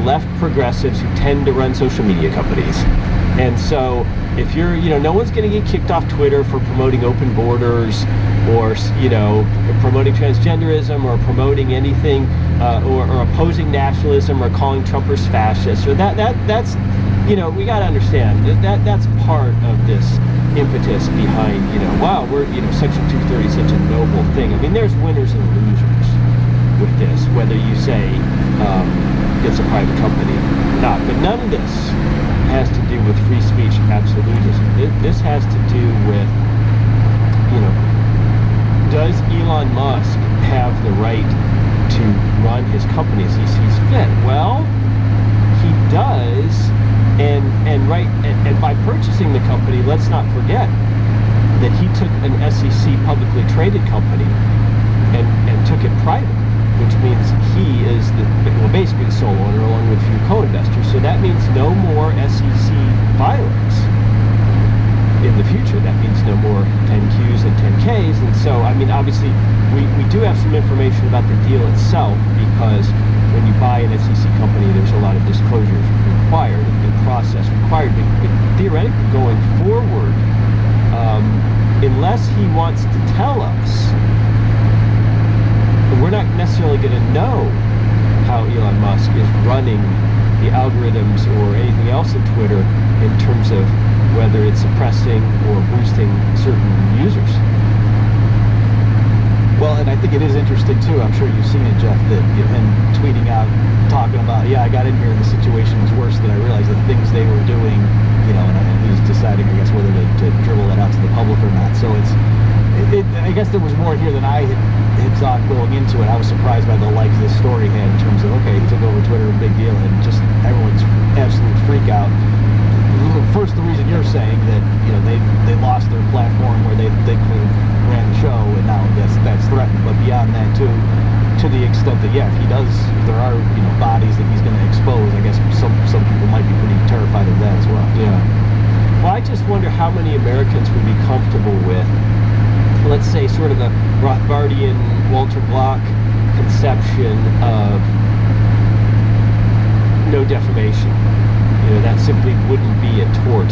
left progressives who tend to run social media companies. And so if you're, no one's going to get kicked off Twitter for promoting open borders or, promoting transgenderism or promoting anything or opposing nationalism or calling Trumpers fascists. Or that's, we got to understand that's part of this impetus behind, wow, we're, Section 230 is such a noble thing. I mean, there's winners and losers with this, whether you say it's a private company or not. But none of this has to do with free speech absolutism. This has to do with, does Elon Musk have the right to run his company as he sees fit? Well, he does, and by purchasing the company, let's not forget that he took an SEC publicly traded company and took it private, which means he is basically the sole owner along with a few co-investors. So that means no more SEC filings in the future. That means no more 10Qs and 10Ks. And so, I mean, obviously, we do have some information about the deal itself, because when you buy an SEC company, there's a lot of disclosures required, the process required. But theoretically, going forward, unless he wants to tell us, we're not necessarily going to know how Elon Musk is running the algorithms or anything else in Twitter in terms of whether it's suppressing or boosting certain users. Well, and I think it is interesting too, I'm sure you've seen it, Jeff, that him tweeting out, talking about, I got in here and the situation was worse than I realized, the things they were doing, and he's deciding, I guess, whether to dribble that out to the public or not. So I guess there was more here than I had thought going into it. I was surprised by the likes this story had in terms of, okay, he took over Twitter, big deal, and just everyone's absolute freak out. First, the reason you're saying that, they lost their platform where they ran the show, and now that's threatened. But beyond that, too, to the extent that, if there are, bodies that he's going to expose, I guess some people might be pretty terrified of that as well. Yeah. Well, I just wonder how many Americans would be comfortable with, let's say, sort of a Rothbardian Walter Block conception of no defamation. That simply wouldn't be a tort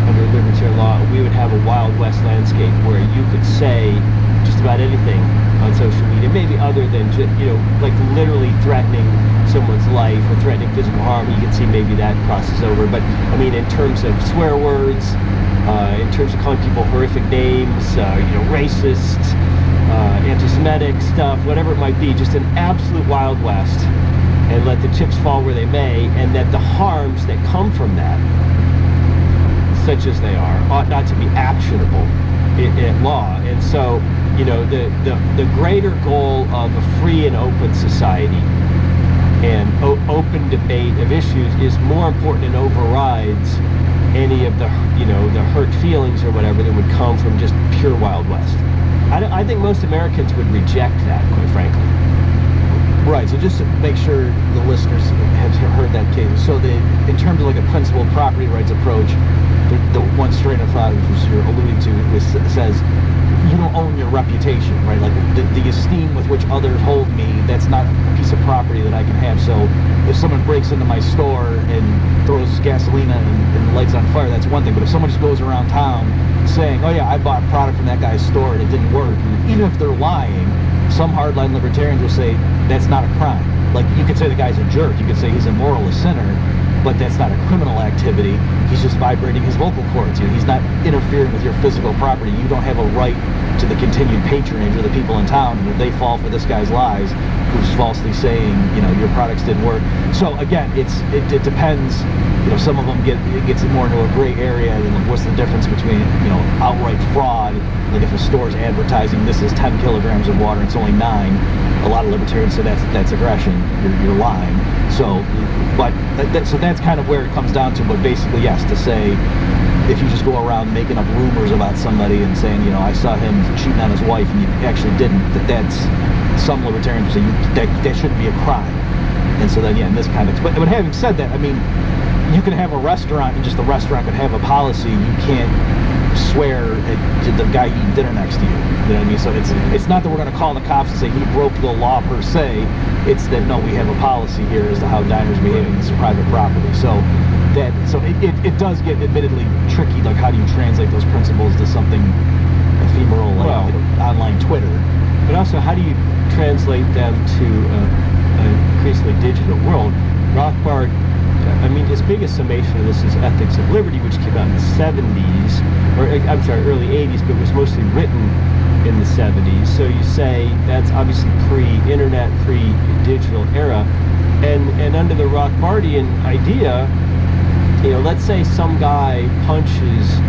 under libertarian law. We would have a Wild West landscape where you could say just about anything on social media, maybe other than just, like literally threatening someone's life or threatening physical harm. You can see maybe that crosses over. But I mean, in terms of swear words, in terms of calling people horrific names, racist, anti-Semitic stuff, whatever it might be, just an absolute Wild West, and let the chips fall where they may, and that the harms that come from that, such as they are, ought not to be actionable in law. And so, the greater goal of a free and open society and open debate of issues is more important and overrides any of the, the hurt feelings or whatever that would come from just pure Wild West. I think most Americans would reject that, quite frankly. Right, so just to make sure the listeners have heard that case. So in terms of like a principled property rights approach, the one strain of thought, which you're alluding to, says you don't own your reputation, right? Like the esteem with which others hold me, that's not a piece of property that I can have. So if someone breaks into my store and throws gasoline and lights on fire, that's one thing. But if someone just goes around town saying, oh yeah, I bought a product from that guy's store and it didn't work, and even if they're lying, some hardline libertarians will say that's not a crime. Like, you could say the guy's a jerk, you could say he's immoral, a sinner, but that's not a criminal activity. He's just vibrating his vocal cords. He's not interfering with your physical property. You don't have a right to the continued patronage of the people in town, and if they fall for this guy's lies, who's falsely saying, your products didn't work. So again, it depends. Some of them gets more into a gray area, and what's the difference between, outright fraud, like if a store's advertising this is 10 kilograms of water and it's only 9, a lot of libertarians say that's aggression, you're lying. So, so that's kind of where it comes down to. But basically, yes, to say, if you just go around making up rumors about somebody and saying, I saw him cheating on his wife and you actually didn't, that's, some libertarians will say that shouldn't be a crime. And so then, in this kind of, but having said that, I mean, you can have a restaurant and just the restaurant could have a policy, you can't swear at the guy eating dinner next to you. You know what I mean? So it's not that we're going to call the cops and say he broke the law per se. It's that no, we have a policy here as to how diners behave in this private property. So it does get admittedly tricky. Like, how do you translate those principles to something ephemeral like online Twitter? But also, how do you translate them to an increasingly digital world? Rothbard, I mean, his biggest summation of this is Ethics of Liberty, which came out in the 70s, or I'm sorry, early 80s, but was mostly written in the 70s. So you say that's obviously pre-internet, pre-digital era. And under the Rothbardian idea, you know, let's say some guy punches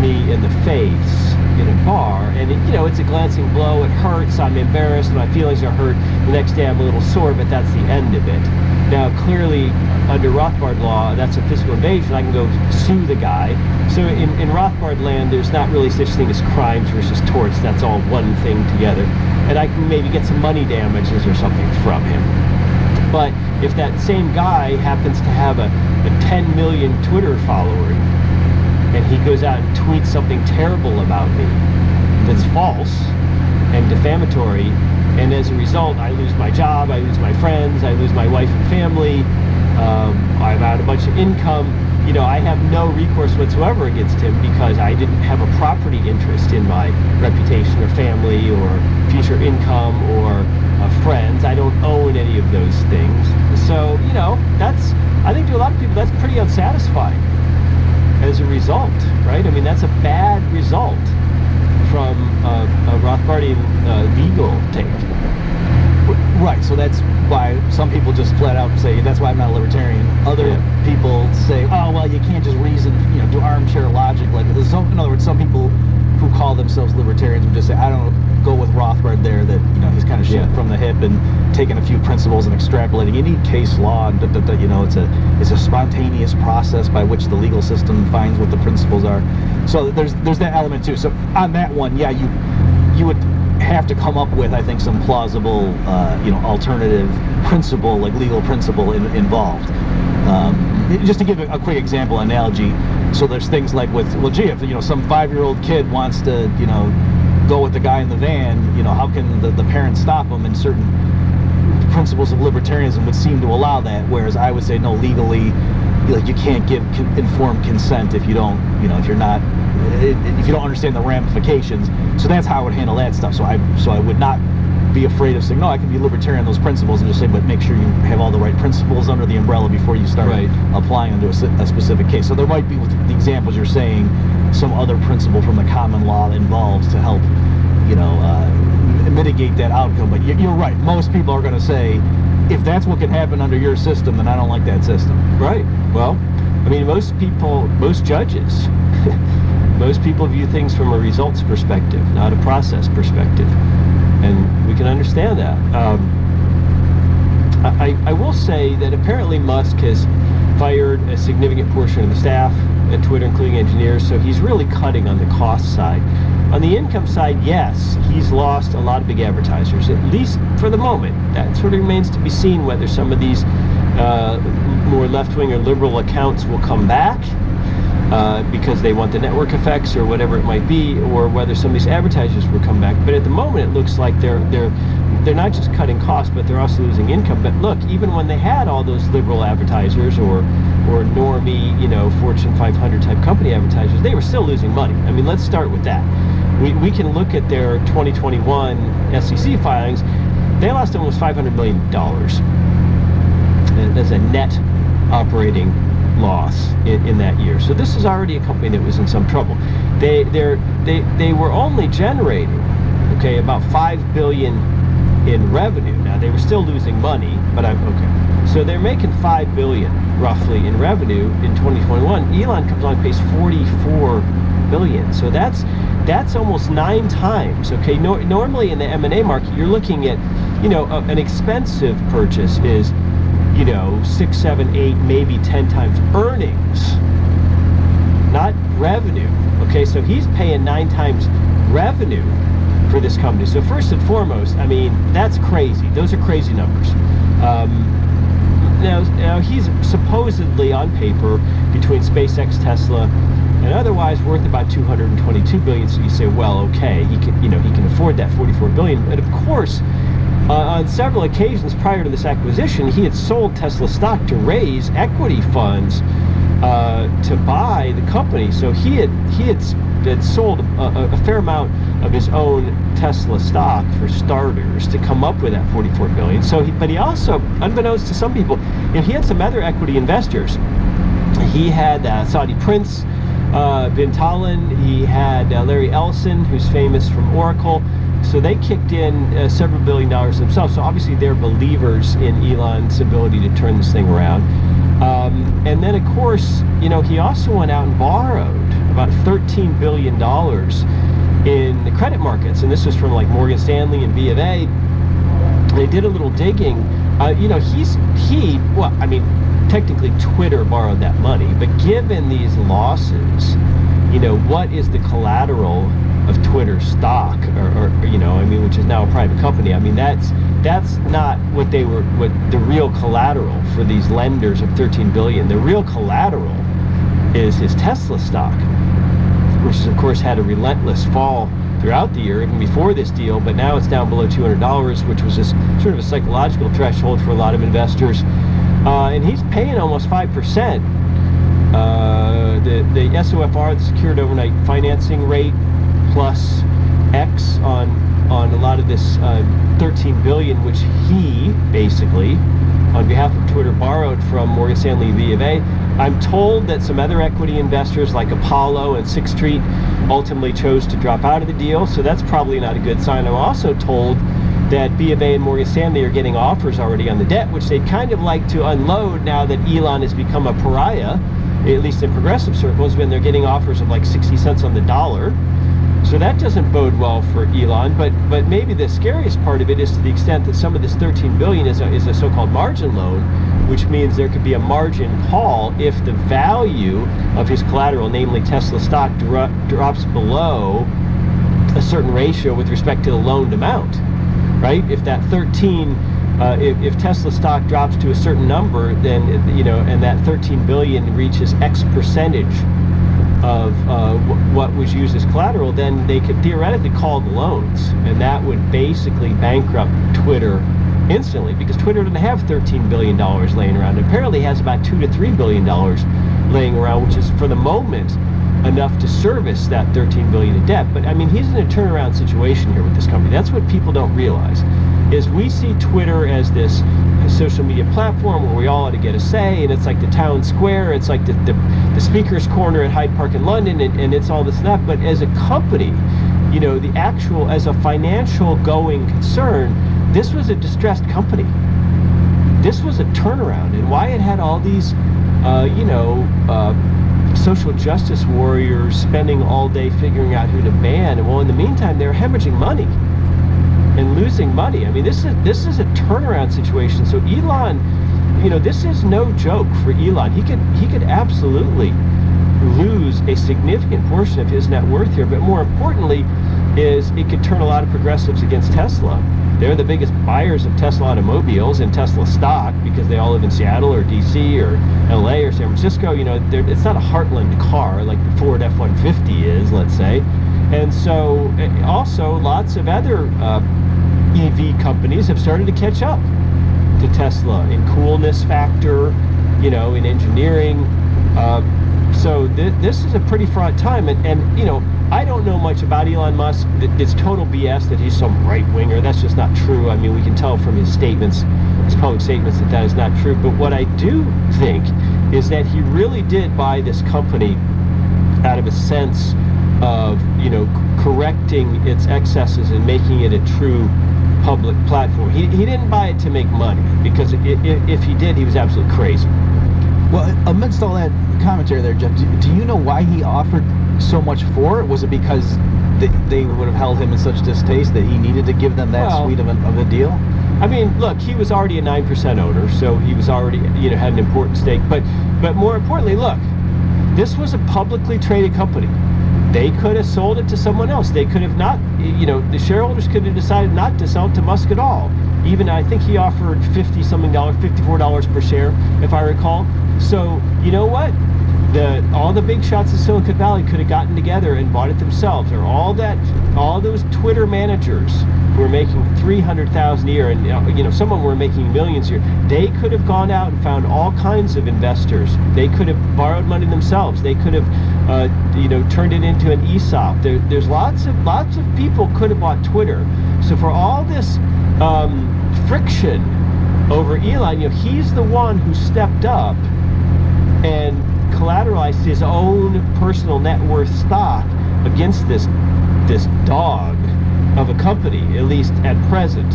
me in the face in a bar, and you know, it's a glancing blow, it hurts, I'm embarrassed, my feelings are hurt, the next day I'm a little sore, but that's the end of it. Now clearly under Rothbard law, that's a physical invasion. I can go sue the guy. So in Rothbard land, there's not really such thing as crimes versus torts. That's all one thing together, and I can maybe get some money damages or something from him. But if that same guy happens to have a 10 million Twitter following, and he goes out and tweets something terrible about me that's false and defamatory, and as a result I lose my job, I lose my friends, I lose my wife and family, I'm out a bunch of income, you know, I have no recourse whatsoever against him because I didn't have a property interest in my reputation or family or future income or friends. I don't own any of those things. So, you know, that's, I think to a lot of people that's pretty unsatisfying as a result, right? I mean, that's a bad result from a Rothbardian legal take. Right, so that's why some people just flat out say, that's why I'm not a libertarian. Other people say, oh, well, you can't just reason, you know, do armchair logic. Like, in other words, some people who call themselves libertarians would just say, I don't go with Rothbard there, that, you know, he's kind of shooting from the hip and taking a few principles and extrapolating. You need case law, and you know, it's a spontaneous process by which the legal system finds what the principles are. So there's that element too. So on that one, yeah, you would have to come up with, I think, some plausible, you know, alternative principle, like legal principle involved. Just to give a quick example, analogy. So there's things like with, well, gee, if, you know, some 5-year-old kid wants to, you know, go with the guy in the van, you know, how can the parents stop them? And certain principles of libertarianism would seem to allow that, whereas I would say no, legally, like, you can't give informed consent if you don't, you know, if you don't understand the ramifications. So that's how I would handle that stuff. So I would not be afraid of saying, no, I can be libertarian on those principles, and just say, but make sure you have all the right principles under the umbrella before you start applying them to a specific case. So there might be, with the examples you're saying, some other principle from the common law involved to help, you know, mitigate that outcome. But you're right. Most people are going to say, if that's what can happen under your system, then I don't like that system. Right. Well, I mean, most judges, most people view things from a results perspective, not a process perspective. And we can understand that. I will say that apparently Musk has fired a significant portion of the staff at Twitter, including engineers, so he's really cutting on the cost side. On the income side, yes, he's lost a lot of big advertisers, at least for the moment. That sort of remains to be seen whether some of these more left-wing or liberal accounts will come back because they want the network effects or whatever it might be, or whether some of these advertisers will come back. But at the moment, it looks like they're not just cutting costs, but they're also losing income. But look, even when they had all those liberal advertisers or normie, you know, Fortune 500 type company advertisers, they were still losing money. I mean, let's start with that. We can look at their 2021 SEC filings. They lost almost $500 million as a net operating loss in that year. So this is already a company that was in some trouble. They were only generating, okay, about $5 billion in revenue. Now they were still losing money, but so they're making $5 billion roughly in revenue in 2021. Elon comes on pace $44 billion. So that's almost 9 times. Okay, normally in the M&A market, you're looking at, you know, an expensive purchase is, you know, 6, 7, 8, maybe 10 times earnings, not revenue. Okay, so he's paying 9 times revenue for this company. So first and foremost, I mean, that's crazy. Those are crazy numbers. Now he's supposedly on paper, between SpaceX, Tesla, and otherwise worth about 222 billion. So you say, well, okay, he can afford that 44 billion. But of course, on several occasions prior to this acquisition, he had sold Tesla stock to raise equity funds to buy the company. So he had sold a fair amount of his own Tesla stock for starters to come up with that 44 billion. But he also, unbeknownst to some people, he had some other equity investors. He had Saudi Prince bin Talon. He had Larry Ellison, who's famous from Oracle. So they kicked in several $billion themselves. So obviously they're believers in Elon's ability to turn this thing around. And then, of course, he also went out and borrowed about $13 billion in the credit markets. And this was from like Morgan Stanley and B of A. They did a little digging. Well, I mean, technically Twitter borrowed that money. But given these losses, what is the collateral of Twitter stock, or which is now a private company? I mean, that's not what the real collateral for these lenders of 13 billion. The real collateral is his Tesla stock, which of course had a relentless fall throughout the year, even before this deal, but now it's down below $200, which was just sort of a psychological threshold for a lot of investors. And he's paying almost 5%. The SOFR, the Secured Overnight Financing Rate, plus X on a lot of this 13 billion, which he basically, on behalf of Twitter, borrowed from Morgan Stanley and B of A. I'm told that some other equity investors like Apollo and Sixth Street ultimately chose to drop out of the deal, so that's probably not a good sign. I'm also told that B of A and Morgan Stanley are getting offers already on the debt, which they'd kind of like to unload now that Elon has become a pariah, at least in progressive circles, when they're getting offers of like 60 cents on the dollar. So that doesn't bode well for Elon, but maybe the scariest part of it is to the extent that some of this 13 billion is a so-called margin loan, which means there could be a margin call if the value of his collateral, namely Tesla stock, drops below a certain ratio with respect to the loaned amount, right? If that 13, if Tesla stock drops to a certain number, then, and that 13 billion reaches X percentage of what was used as collateral, then they could theoretically call the loans, and that would basically bankrupt Twitter instantly, because Twitter doesn't have $13 billion laying around. It apparently has about $2 to $3 billion laying around, which is for the moment enough to service that 13 billion in debt. But I mean, he's in a turnaround situation here with this company. That's what people don't realize, is we see Twitter as this social media platform where we all ought to get a say, and it's like the town square, it's like the speaker's corner at Hyde Park in London, and it's all this and that. But as a company, the actual, as a financial going concern, this was a distressed company. This was a turnaround, and why it had all these social justice warriors spending all day figuring out who to ban, and well, in the meantime, they're hemorrhaging money and losing money. I mean, this is a turnaround situation. So Elon, this is no joke for Elon. He could absolutely lose a significant portion of his net worth here, but more importantly is it could turn a lot of progressives against Tesla. They're the biggest buyers of Tesla automobiles and Tesla stock because they all live in Seattle or DC or LA or San Francisco. It's not a heartland car like the Ford F-150 is, let's say. And so also lots of other EV companies have started to catch up to Tesla in coolness factor, in engineering. So this is a pretty fraught time, and I don't know much about Elon Musk. It's total BS that he's some right-winger. That's just not true. I mean, we can tell from his statements, his public statements, that is not true. But what I do think is that he really did buy this company out of a sense of, correcting its excesses and making it a true public platform. He didn't buy it to make money, because if he did, he was absolutely crazy. Well, amidst all that commentary there, Jeff, do you know why he offered so much for it? Was it because they would have held him in such distaste that he needed to give them that sweet of a deal? I mean, look, he was already a 9% owner, so he was already, had an important stake. But more importantly, look, this was a publicly traded company. They could have sold it to someone else. They could have not, the shareholders could have decided not to sell it to Musk at all. Even, I think he offered $54 per share, if I recall. So, you know what? all the big shots of Silicon Valley could have gotten together and bought it themselves, or all those Twitter managers who were making $300,000 a year, and some of them were making millions a year. They could have gone out and found all kinds of investors. They could have borrowed money themselves. They could have turned it into an ESOP. There's lots of people could have bought Twitter. So for all this friction over Elon, he's the one who stepped up and collateralized his own personal net worth stock against this dog of a company, at least at present.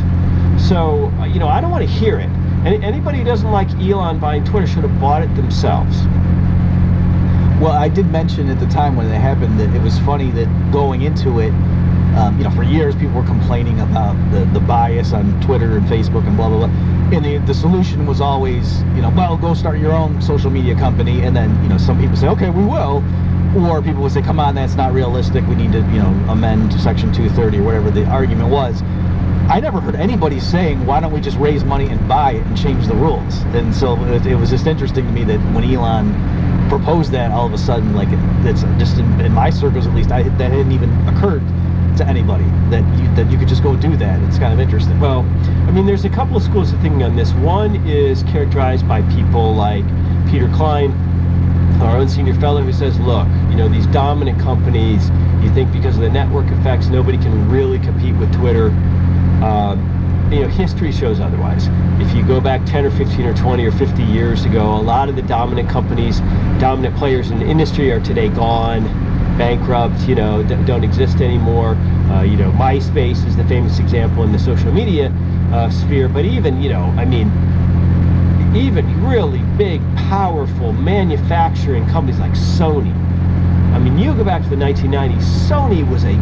So I don't want to hear it. And anybody who doesn't like Elon buying Twitter should have bought it themselves. Well, I did mention at the time when it happened that it was funny that going into it, for years people were complaining about the bias on Twitter and Facebook and blah blah blah, and the solution was always well, go start your own social media company. And then some people say, okay, we will, or people would say, come on, that's not realistic, we need to amend section 230 or whatever the argument was. I never heard anybody saying, why don't we just raise money and buy it and change the rules? And so it was just interesting to me that when Elon proposed that, all of a sudden, like, it's just in my circles at least, that hadn't even occurred to anybody that you could just go do that. It's kind of interesting. Well, there's a couple of schools of thinking on this. One is characterized by people like Peter Klein, our own senior fellow, who says, look, these dominant companies, you think because of the network effects nobody can really compete with Twitter. History shows otherwise. If you go back 10 or 15 or 20 or 50 years ago, a lot of the dominant companies, dominant players in the industry are today gone, bankrupt, don't exist anymore. MySpace is the famous example in the social media sphere, but even really big, powerful manufacturing companies like Sony. You go back to the 1990s, Sony was a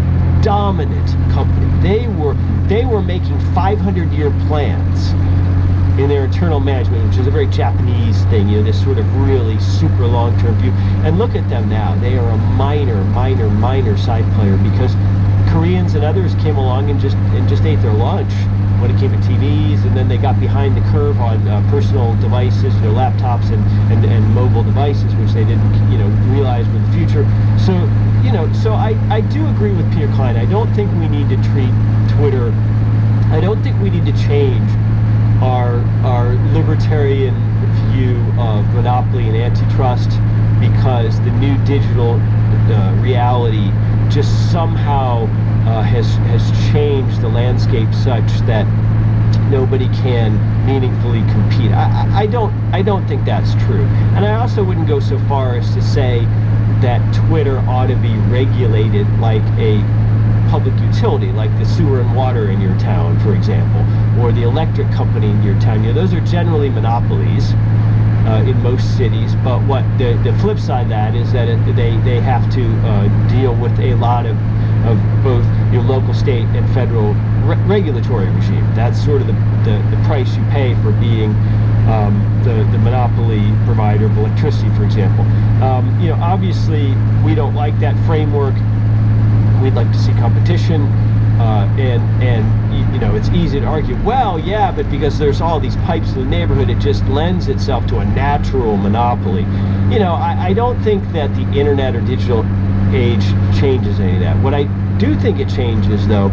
dominant company. They were making 500-year plans in their internal management, which is a very Japanese thing, this sort of really super long-term view. And look at them now. They are a minor side player because Koreans and others came along and just ate their lunch when it came to TVs, and then they got behind the curve on personal devices, laptops and mobile devices, which they didn't realize were the future. So I do agree with Peter Klein. I don't think we need to treat Twitter, I don't think we need to change our libertarian view of monopoly and antitrust because the new digital reality just somehow has changed the landscape such that nobody can meaningfully compete. I don't think that's true. And I also wouldn't go so far as to say that Twitter ought to be regulated like a public utility, like the sewer and water in your town, for example, or the electric company in your town. Those are generally monopolies in most cities, but what the flip side of that is that they have to deal with a lot of both your local, state, and federal regulatory regime. That's sort of the price you pay for being the monopoly provider of electricity, for example. Obviously, we don't like that framework. We'd like to see competition, and it's easy to argue, well, yeah, but because there's all these pipes in the neighborhood, it just lends itself to a natural monopoly. I don't think that the internet or digital age changes any of that. What I do think it changes, though,